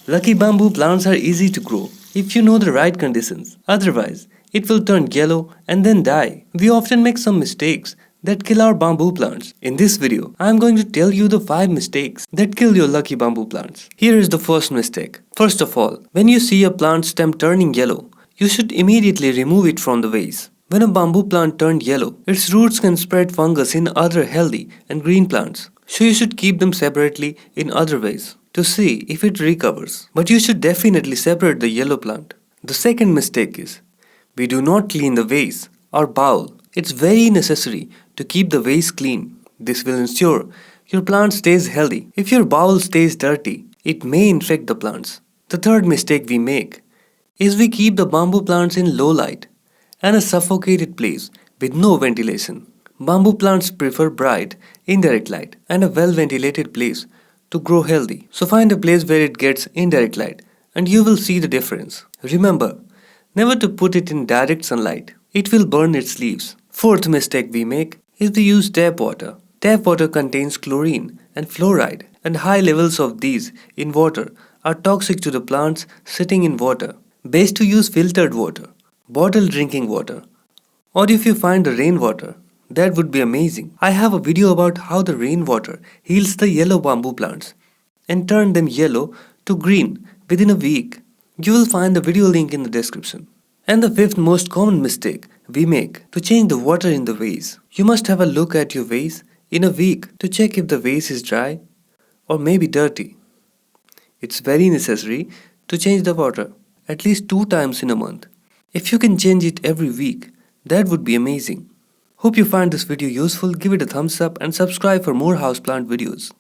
Lucky bamboo plants are easy to grow if you know the right conditions. Otherwise, it will turn yellow and then die. We often make some mistakes that kill our bamboo plants. In this video, I am going to tell you the 5 mistakes that kill your lucky bamboo plants. Here is the first mistake. First of all, when you see a plant stem turning yellow, you should immediately remove it from the vase. When a bamboo plant turned yellow, its roots can spread fungus in other healthy and green plants. So you should keep them separately in other ways to see if it recovers. But you should definitely separate the yellow plant. The second mistake is we do not clean the vase or bowl. It's very necessary to keep the vase clean. This will ensure your plant stays healthy. If your bowl stays dirty, it may infect the plants. The third mistake we make is we keep the bamboo plants in low light and a suffocated place with no ventilation. Bamboo plants prefer bright, indirect light and a well ventilated place to grow healthy. So find a place where it gets indirect light and you will see the difference. Remember, never to put it in direct sunlight. It will burn its leaves. Fourth mistake we make is we use tap water. Tap water contains chlorine and fluoride, and high levels of these in water are toxic to the plants sitting in water. Best to use filtered water, bottled drinking water, or if you find the rainwater, that would be amazing. I have a video about how the rainwater heals the yellow bamboo plants and turn them yellow to green within a week. You will find the video link in the description. And the fifth most common mistake we make to change the water in the vase. You must have a look at your vase in a week to check if the vase is dry or maybe dirty. It's very necessary to change the water at least 2 times in a month. If you can change it every week, that would be amazing. Hope you find this video useful. Give it a thumbs up and subscribe for more houseplant videos.